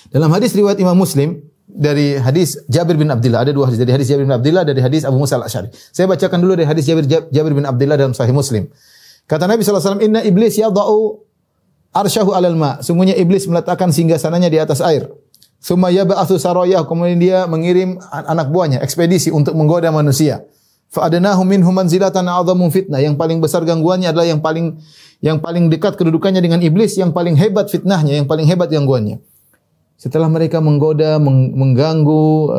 Dalam hadis riwayat Imam Muslim dari hadis Jabir bin Abdullah, ada dua hadis, dari hadis Jabir bin Abdullah, dari hadis Abu Musa al-Asy'ari. Saya bacakan dulu dari hadis Jabir bin Abdullah dalam Sahih Muslim. Kata Nabi SAW, "Inna iblis yada'u arsyahu alal ma." Sungguhnya iblis meletakkan singgasananya di atas air. Summa yab'atsu sarayah, kemudian dia mengirim anak buahnya ekspedisi untuk menggoda manusia. Fa adnahum minhum manzilatan a'dhamu fitnah. Yang paling besar gangguannya adalah yang paling dekat kedudukannya dengan iblis, yang paling hebat fitnahnya, yang paling hebat gangguannya. Setelah mereka menggoda, mengganggu,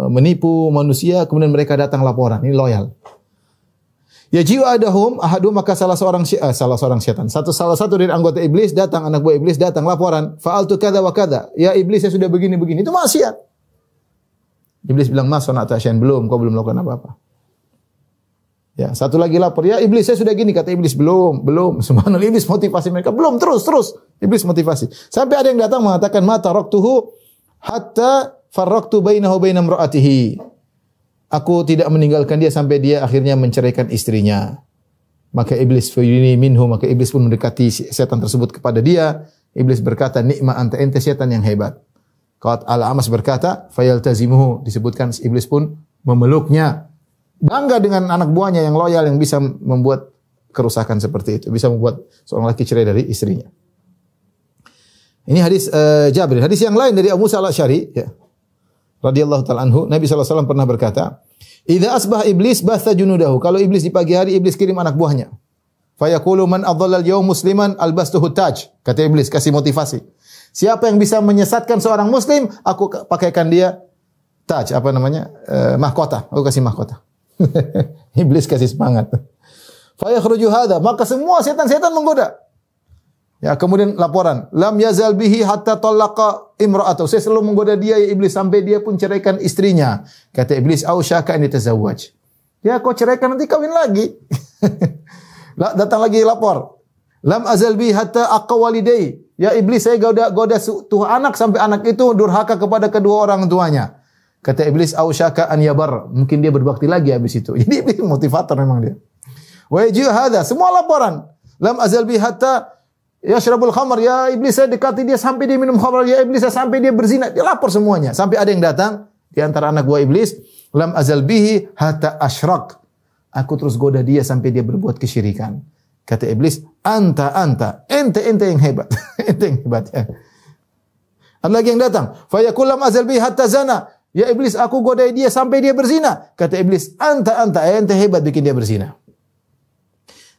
menipu manusia, kemudian mereka datang laporan. Ini loyal. Yaji'u ahadum, maka salah seorang setan. Salah satu dari anggota iblis datang, anak buah iblis datang laporan. Fa'altu kadza wa kadza. Ya iblis, saya sudah begini-begini. Itu maksiat. Iblis bilang, "Mas, sonata syai'an, belum, kau belum melakukan apa-apa." Ya, satu lagi lapor, "Ya iblis, saya sudah gini." Kata iblis, belum. Subhanallah, iblis motivasi mereka, belum, terus. Iblis motivasi. Sampai ada yang datang mengatakan, "Ma taraktuhu hatta farraqtu bainahu wa baina imra'atihi." Aku tidak meninggalkan dia sampai dia akhirnya menceraikan istrinya. Maka iblis fayuni minhu, maka iblis pun mendekati setan tersebut kepada dia. Iblis berkata, "Ni'ma anta, ente setan yang hebat." Qat Al-Amas berkata, fayaltazimuhu, disebutkan iblis pun memeluknya. Bangga dengan anak buahnya yang loyal, yang bisa membuat kerusakan seperti itu, bisa membuat seorang laki cerai dari istrinya. Ini hadis Jabir. Hadis yang lain dari Abu Musa Al-Asy'ari, ya, radhiyallahu ta'ala anhu, Nabi SAW pernah berkata, "Idza asbaha iblis batha junudahu." Kalau iblis di pagi hari, iblis kirim anak buahnya. Fayaqulu man adhalla al-yawm musliman albastuhu taj. Kata iblis, kasih motivasi. Siapa yang bisa menyesatkan seorang muslim, aku pakaikan dia taj, apa namanya? Mahkota. Aku kasih mahkota. Iblis kasih semangat. Fayakhruju hadza, maka semua setan-setan menggoda. Ya, kemudian laporan, lam yazal bihi hatta talaqa imra'atahu. Saya selalu menggoda dia, ya iblis, sampai dia pun ceraikan istrinya. Kata iblis, ausyaka an yatazawwaj. Ya, kau ceraikan nanti kawin lagi. Datang lagi lapor. Lam azal bihi hatta aqqa walidayhi. Ya iblis, saya goda tuh anak sampai anak itu durhaka kepada kedua orang tuanya. Kata iblis, ausyaka an yabar. Mungkin dia berbakti lagi habis itu. Jadi iblis motivator memang dia. Wa yaji hadza, semua laporan. Lam azal bihi hatta yashrabul khamr. Ya iblis, saya dekati dia sampai dia minum khamr. Ya iblis, saya sampai dia berzina. Dia lapor semuanya. Sampai ada yang datang di antara anak buah iblis, lam azal bihi hatta asyrak. Aku terus goda dia sampai dia berbuat kesyirikan. Kata iblis, anta, ente yang hebat. Ente yang hebat. Ya. Ada lagi yang datang. Fayaqul lam azal bihi hatta zana. Ya iblis, aku godai dia sampai dia berzina. Kata iblis, anta, ente hebat bikin dia berzina.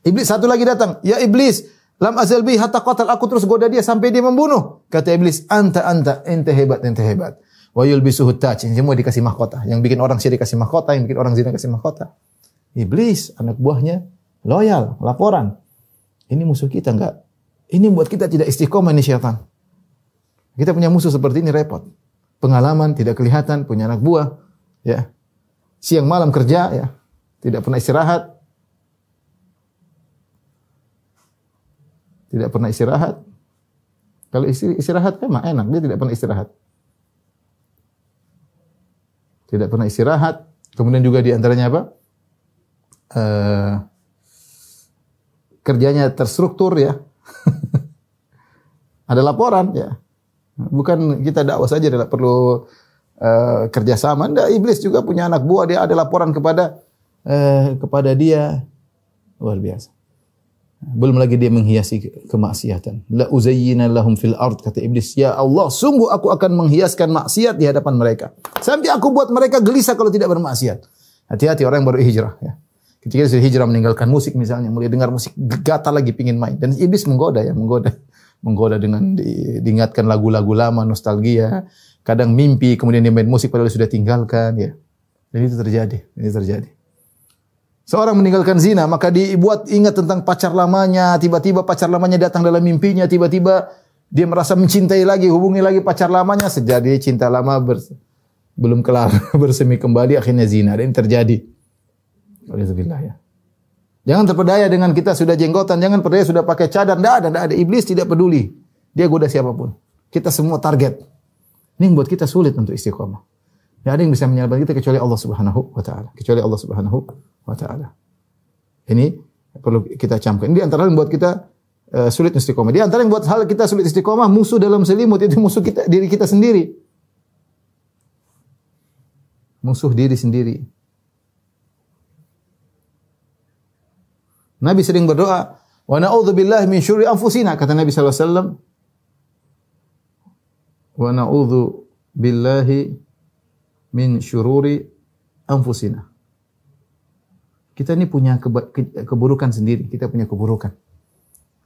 Iblis satu lagi datang. Ya iblis, lam azal bihi hatta qatal. Aku terus goda dia sampai dia membunuh. Kata iblis, anta, ente hebat. Wa yulbisuhu taj. Semua dikasih mahkota. Yang bikin orang syirik kasih mahkota, yang bikin orang zina kasih mahkota. Iblis, anak buahnya loyal, laporan. Ini musuh kita enggak? Ini buat kita tidak istiqomah, ini syaitan. Kita punya musuh seperti ini repot. Pengalaman tidak kelihatan, punya anak buah, ya. Siang malam kerja, ya. Tidak pernah istirahat. Tidak pernah istirahat. Kalau istirahat kan mah enak, dia tidak pernah istirahat. Tidak pernah istirahat. Kemudian juga di antaranya apa? Kerjanya terstruktur, ya. Ada laporan, ya. Bukan kita dakwah saja, tidak perlu kerjasama. Anda iblis juga punya anak buah, dia ada laporan kepada dia. Luar biasa. Belum lagi dia menghiasi kemaksiatan. La uzayyina lahum fil ard, kata iblis. Ya Allah, sungguh aku akan menghiaskan maksiat di hadapan mereka. Sampai aku buat mereka gelisah kalau tidak bermaksiat. Hati-hati orang yang baru hijrah, ya. Ketika dia hijrah meninggalkan musik misalnya, mulai dengar musik, gatal lagi pingin main. Dan iblis menggoda, ya, menggoda dengan diingatkan lagu-lagu lama, nostalgia. Kadang mimpi, kemudian dia main musik padahal sudah tinggalkan, ya. Dan itu terjadi. Seorang meninggalkan zina, maka dibuat ingat tentang pacar lamanya. Tiba-tiba pacar lamanya datang dalam mimpinya. Tiba-tiba dia merasa mencintai lagi, hubungi lagi pacar lamanya. Sejadi cinta lama belum kelar, bersemi kembali, akhirnya zina. Dan ini terjadi. Alhamdulillah, ya. Jangan terpedaya dengan kita sudah jenggotan, jangan terpedaya sudah pakai cadar. Tidak ada. Iblis tidak peduli. Dia goda siapapun. Kita semua target. Ini membuat kita sulit untuk istiqomah. Tidak ada yang bisa menyelamatkan kita kecuali Allah Subhanahu wa taala. Ini perlu kita camkan. Ini di antara yang membuat kita sulit istiqomah. Di antara yang membuat hal kita sulit istiqomah, musuh dalam selimut, itu musuh kita, diri kita sendiri. Musuh diri sendiri. Nabi sering berdoa, wa na'udzubillahi min syurri anfusina, kata Nabi sallallahu alaihi wasallam. Wa na'udzubillahi min syururi anfusina. Kita ini punya keburukan sendiri, kita punya keburukan.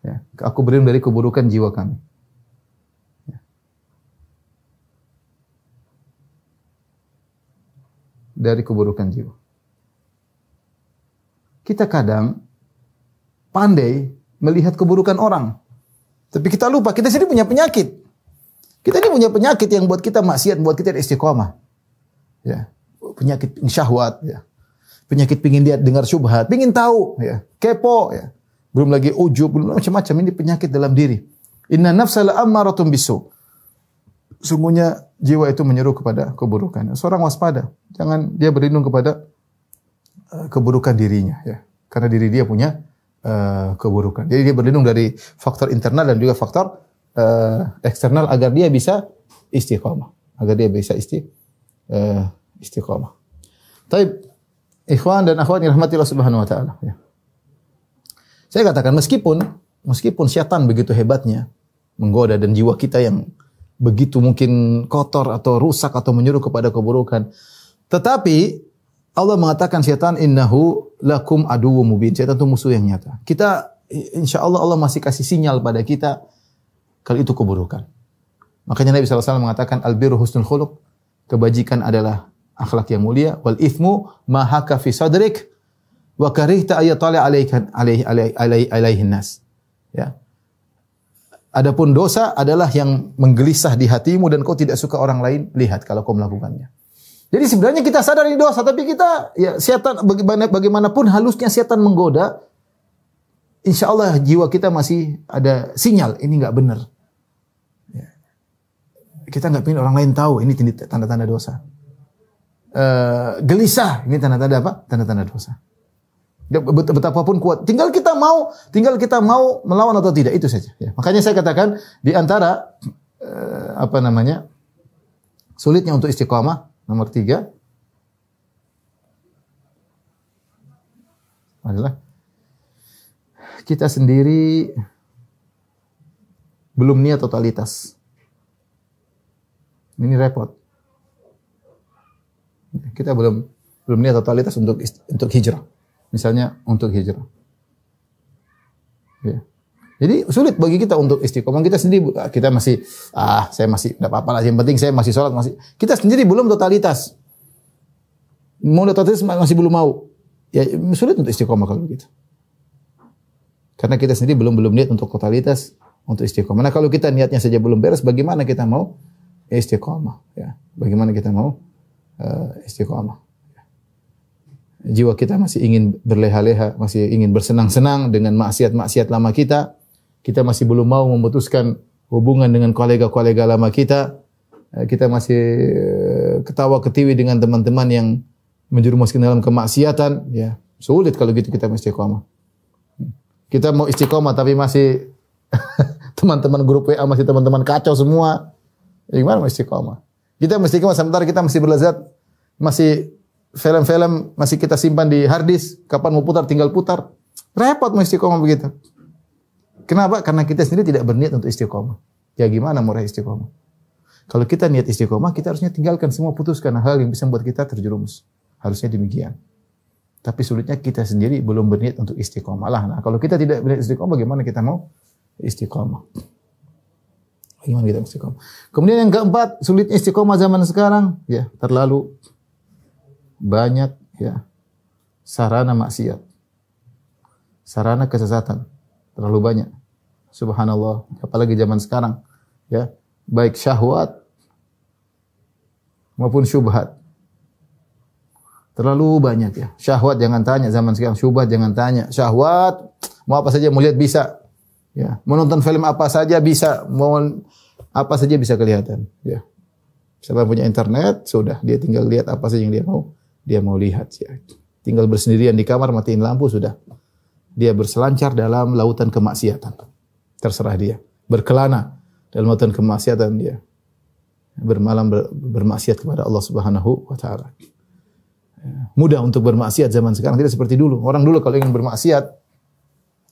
Ya, aku berlindung dari keburukan jiwa kami. Ya. Dari keburukan jiwa. Kita kadang pandai melihat keburukan orang. Tapi kita lupa, kita sendiri punya penyakit. Kita ini punya penyakit yang buat kita maksiat, buat kita istiqomah. Ya, penyakit syahwat, ya. Penyakit pingin lihat, dengar syubhat, pingin tahu, ya. Kepo, ya. Belum lagi ujub, belum macam-macam, ini penyakit dalam diri. Inna nafsa la'ammaratun bisu. Sungguhnya jiwa itu menyeru kepada keburukan. Seorang waspada, jangan dia berlindung kepada keburukan dirinya, ya. Karena diri dia punya keburukan. Jadi dia berlindung dari faktor internal dan juga faktor eksternal agar dia bisa istiqamah. agar dia bisa istiqamah. Taib, ikhwan dan akhwat yang dirahmati Allah Subhanahu wa taala, ya. Saya katakan meskipun syaitan begitu hebatnya menggoda dan jiwa kita yang begitu mungkin kotor atau rusak atau menyuruh kepada keburukan, tetapi Allah mengatakan syaitan innahu lakum aduwwum mubin. Syaitan itu musuh yang nyata. Kita insyaallah Allah masih kasih sinyal pada kita kalau itu keburukan. Makanya Nabi SAW mengatakan albirru husnul khuluq, kebajikan adalah akhlak yang mulia, wal ithmu ma haka fi sadrik wa karihta ayatali alaihin nas. Ya. Adapun dosa adalah yang menggelisah di hatimu dan kau tidak suka orang lain lihat kalau kau melakukannya. Jadi sebenarnya kita sadar ini dosa, tapi kita, ya setan, bagaimanapun halusnya setan menggoda, insya Allah jiwa kita masih ada sinyal ini nggak benar. Ya. Kita nggak ingin orang lain tahu ini tanda-tanda dosa. Gelisah ini tanda-tanda apa? Tanda-tanda dosa. Betapapun kuat, tinggal kita mau melawan atau tidak, itu saja. Ya. Makanya saya katakan di antara sulitnya untuk istiqamah, nomor 3 adalah kita sendiri belum niat totalitas. Ini repot. Kita belum niat totalitas untuk hijrah. Misalnya untuk hijrah. Ya. Jadi sulit bagi kita untuk istiqomah. Kita sendiri, saya masih tidak apa-apa lah. Yang penting saya masih sholat, kita sendiri belum totalitas. Mau totalitas masih belum mau. Ya sulit untuk istiqomah kalau begitu. Karena kita sendiri belum niat untuk totalitas untuk istiqomah. Nah kalau kita niatnya saja belum beres, bagaimana kita mau istiqomah? Ya, bagaimana kita mau istiqomah? Jiwa kita masih ingin berleha-leha, masih ingin bersenang-senang dengan maksiat-maksiat lama kita. Kita masih belum mau memutuskan hubungan dengan kolega-kolega lama kita. Kita masih ketawa-ketiwi dengan teman-teman yang menjerumuskan dalam kemaksiatan. Ya, sulit kalau gitu kita mau istiqomah. Kita mau istiqomah tapi masih teman-teman grup WA masih teman-teman kacau semua. Gimana mau istiqomah? Kita mesti istiqomah sementara kita masih berlezat, masih film-film masih kita simpan di hard disk, kapan mau putar tinggal putar. Repot mau istiqomah begitu. Kenapa? Karena kita sendiri tidak berniat untuk istiqomah. Ya gimana mau istiqomah? Kalau kita niat istiqomah, kita harusnya tinggalkan semua, putuskan hal yang bisa membuat kita terjerumus. Harusnya demikian. Tapi sulitnya kita sendiri belum berniat untuk istiqomah lah. Nah, kalau kita tidak berniat istiqomah, bagaimana kita mau istiqomah? Bagaimana kita istiqomah? Kemudian yang keempat, sulitnya istiqomah zaman sekarang, ya terlalu banyak ya sarana maksiat, sarana kesesatan terlalu banyak. Subhanallah, apalagi zaman sekarang, ya baik syahwat maupun syubhat terlalu banyak ya. Syahwat jangan tanya zaman sekarang, syubhat jangan tanya. Syahwat mau apa saja mau lihat bisa, ya mau nonton film apa saja bisa, mau apa saja bisa kelihatan. Ya, siapa punya internet sudah dia tinggal lihat apa saja yang dia mau lihat. Ya. Tinggal bersendirian di kamar, matiin lampu, sudah. Dia berselancar dalam lautan kemaksiatan. Terserah dia. Berkelana dalam lautan kemaksiatan dia. Bermalam bermaksiat kepada Allah Subhanahu wa taala. Mudah untuk bermaksiat zaman sekarang, tidak seperti dulu. Orang dulu kalau ingin bermaksiat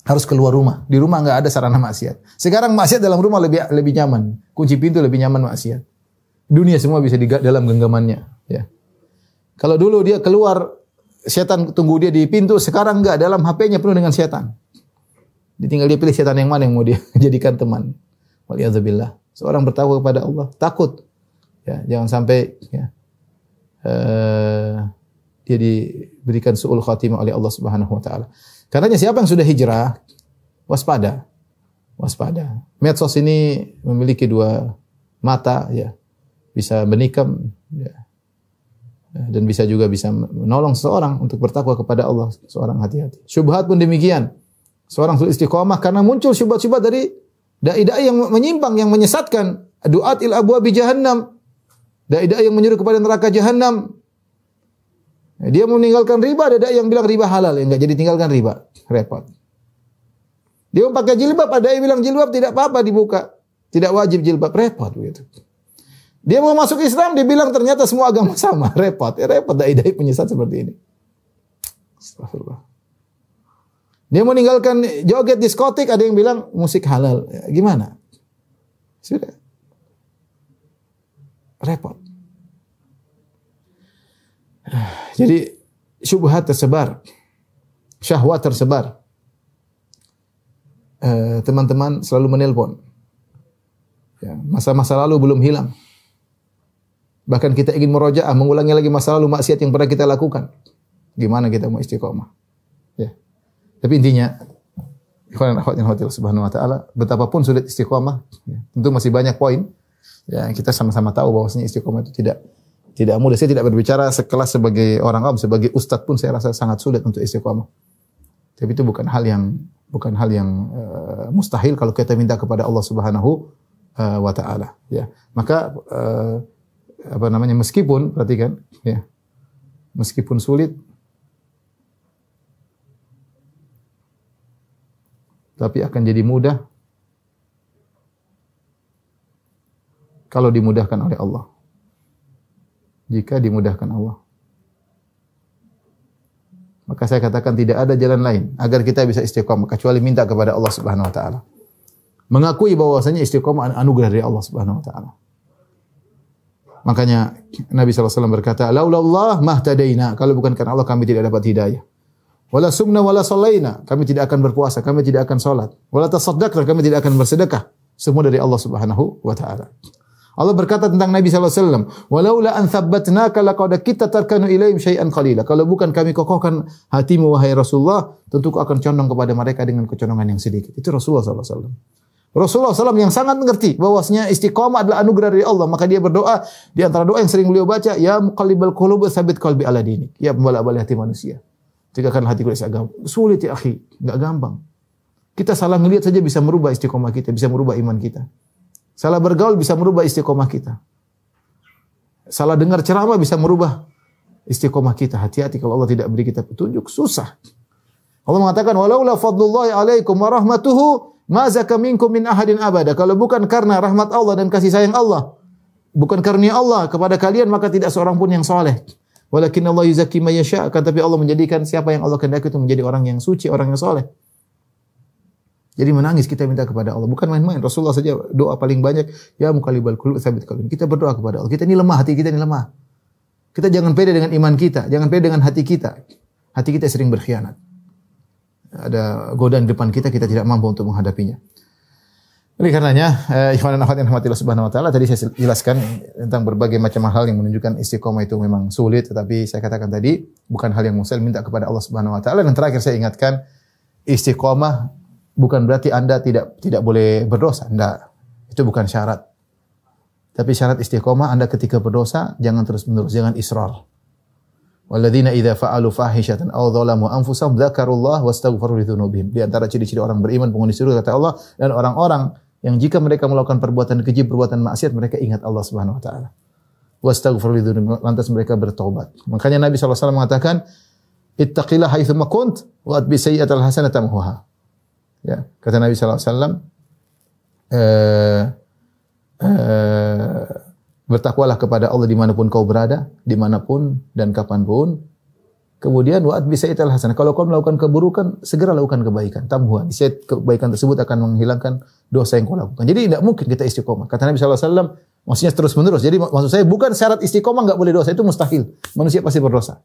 harus keluar rumah. Di rumah enggak ada sarana maksiat. Sekarang maksiat dalam rumah lebih nyaman. Kunci pintu lebih nyaman maksiat. Dunia semua bisa di dalam genggamannya, ya. Kalau dulu dia keluar, setan tunggu dia di pintu, sekarang enggak, dalam HP-nya penuh dengan setan. Tinggal dia pilih setan yang mana yang mau dia jadikan teman. Waliyadzubillah. Seorang bertakwa kepada Allah, takut. Ya, jangan sampai ya, dia diberikan su'ul khatimah oleh Allah Subhanahu wa taala. Karenanya siapa yang sudah hijrah, waspada. Waspada. Medsos ini memiliki dua mata, ya. Bisa menikam, ya. Dan bisa menolong seseorang untuk bertakwa kepada Allah. Seorang hati-hati. Syubhat pun demikian. Seorang sulit istiqomah karena muncul syubhat-syubhat dari dai-dai yang menyimpang, yang menyesatkan. Du'at il abwabi jahannam. Dai-dai yang menyuruh kepada neraka jahannam. Dia meninggalkan riba, ada dai yang bilang riba halal. Enggak, jadi tinggalkan riba. Repot. Dia pakai jilbab, ada yang bilang jilbab tidak apa-apa dibuka. Tidak wajib jilbab. Repot begitu. Dia mau masuk Islam, dia bilang ternyata semua agama sama. Repot. Repot dai-dai penyesat seperti ini. Astagfirullah. Dia mau meninggalkan joget diskotik, ada yang bilang musik halal. Ya, gimana? Sudah. Repot. Jadi syubhat tersebar. Syahwat tersebar. Teman-teman selalu menelpon. Ya, masa-masa lalu belum hilang. Bahkan kita ingin murojaah, mengulangi lagi masa lalu maksiat yang pernah kita lakukan. Gimana kita mau istiqomah? Ya. Tapi intinya, ikhwan dan akhwat yang dirahmati Allah Subhanahu wa taala, betapapun sulit istiqomah, ya, tentu masih banyak poin. Ya, kita sama-sama tahu bahwasanya istiqomah itu tidak mudah. Saya tidak berbicara sekelas sebagai orang awam, sebagai ustaz pun saya rasa sangat sulit untuk istiqomah. Tapi itu bukan hal yang mustahil kalau kita minta kepada Allah Subhanahu wa taala, ya. Maka meskipun perhatikan, ya. Meskipun sulit, tapi akan jadi mudah kalau dimudahkan oleh Allah. Jika dimudahkan Allah, maka saya katakan tidak ada jalan lain agar kita bisa istiqomah kecuali minta kepada Allah Subhanahu wa taala. Mengakui bahwasanya istiqomah anugerah dari Allah Subhanahu wa taala. Makanya Nabi sallallahu alaihi wasallam berkata, "Laulallah mahtadaina." Kalau bukan karena Allah kami tidak dapat hidayah. Wala sumna wala sallaina, kami tidak akan berpuasa, kami tidak akan salat. Wala tasaddaqna, kami tidak akan bersedekah. Semua dari Allah Subhanahu wa taala. Allah berkata tentang Nabi sallallahu alaihi wasallam, "Walaula an thabbatnaka laqad kitta tarkanu ilaihim syai'an qalila." Kalau bukan kami kokohkan hatimu wahai Rasulullah, tentu kau akan condong kepada mereka dengan kecondongan yang sedikit. Itu Rasulullah sallallahu alaihi wasallam. Rasulullah SAW yang sangat mengerti bahwasanya istiqamah adalah anugerah dari Allah, maka dia berdoa di antara doa yang sering beliau baca, "Ya muqallibal qulub tsabbit qalbi ala dinik." Ya pembolak-balik hati manusia, tegakkan hatiku di atas agama. Sulit ya akhi, enggak gampang. Kita salah melihat saja bisa merubah istiqamah kita, bisa merubah iman kita. Salah bergaul bisa merubah istiqamah kita. Salah dengar ceramah bisa merubah istiqamah kita. Hati-hati kalau Allah tidak beri kita petunjuk, susah. Allah mengatakan, "Walaula fadlullahi 'alaikum wa rahmatuhu ma zaka minkum min ahadin abada." Kalau bukan karena rahmat Allah dan kasih sayang Allah, bukan karunia Allah kepada kalian, maka tidak seorang pun yang saleh. Walakin Allah yuzakki may yasha, tapi Allah menjadikan siapa yang Allah kehendaki itu menjadi orang yang suci, orang yang saleh. Jadi menangis kita minta kepada Allah, bukan main-main. Rasulullah saja doa paling banyak, "Ya muqallibal qulub tsabbit qalbi." Kita berdoa kepada Allah. Kita ini lemah, hati kita ini lemah. Kita jangan pede dengan iman kita, jangan pede dengan hati kita. Hati kita sering berkhianat. Ada godaan di depan kita, kita tidak mampu untuk menghadapinya. Oleh karenanya, ikhwan dan akhwat yang dirahmati Allah Subhanahu wa taala, tadi saya jelaskan tentang berbagai macam hal yang menunjukkan istiqomah itu memang sulit, tetapi saya katakan tadi bukan hal yang mustahil, minta kepada Allah Subhanahu wa taala. Dan terakhir saya ingatkan, istiqomah bukan berarti Anda tidak boleh berdosa, enggak. Itu bukan syarat. Tapi syarat istiqomah Anda ketika berdosa jangan terus-menerus, jangan israr. Walladzina idza fa'alu fahishatan aw dzalamu anfusahum dzakarullaha wastaghfiru lidzunubihim. Di antara ciri-ciri orang beriman penghuni surga kata Allah, dan orang-orang yang jika mereka melakukan perbuatan keji, perbuatan maksiat, mereka ingat Allah Subhanahu wa taala. Wastaghfiru lidzunubihim, lantas mereka bertaubat. Makanya Nabi sallallahu alaihi wasallam mengatakan, "Ittaqillaha haitsu ma kunt wa atbi sayyi'atal hasanata tamhuha." Ya, kata Nabi sallallahu alaihi wasallam, bertakwalah kepada Allah dimanapun kau berada, dimanapun dan kapanpun. Kemudian wa'at bisaital hasanah. Kalau kau melakukan keburukan, segera lakukan kebaikan. Tamhuan. Kebaikan tersebut akan menghilangkan dosa yang kau lakukan. Jadi tidak mungkin kita istiqomah. Kata Nabi sallallahu alaihi wasallam, maksudnya terus menerus. Jadi maksud saya bukan syarat istiqomah enggak boleh dosa, itu mustahil. Manusia pasti berdosa.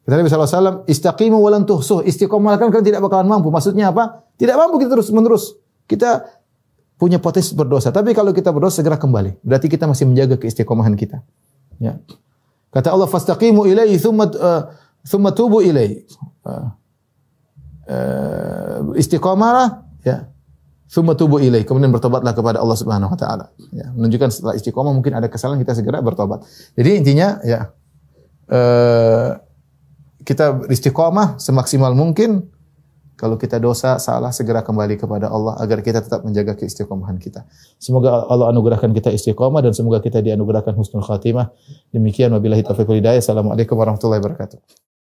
Kata Nabi sallallahu alaihi wasallam, istaqimu wa lan tuhsuh. Istiqomah kan kalian tidak bakalan mampu. Maksudnya apa? Tidak mampu kita terus menerus. Kita punya potensi berdosa. Tapi kalau kita berdosa segera kembali. Berarti kita masih menjaga keistiqomahan kita. Ya. Kata Allah, "Fastaqimu ilaihi thumma tubu ilaihi." Istiqomahlah, ya. Thumma tubu ilaihi. Kemudian bertobatlah kepada Allah Subhanahu wa taala. Ya, menunjukkan setelah istiqomah mungkin ada kesalahan, kita segera bertobat. Jadi intinya ya kita istiqomah semaksimal mungkin. Kalau kita dosa, salah, segera kembali kepada Allah agar kita tetap menjaga keistiqomahan kita. Semoga Allah anugerahkan kita istiqomah dan semoga kita dianugerahkan husnul khatimah. Demikian wabillahi taufiq wal hidayah. Assalamualaikum warahmatullahi wabarakatuh.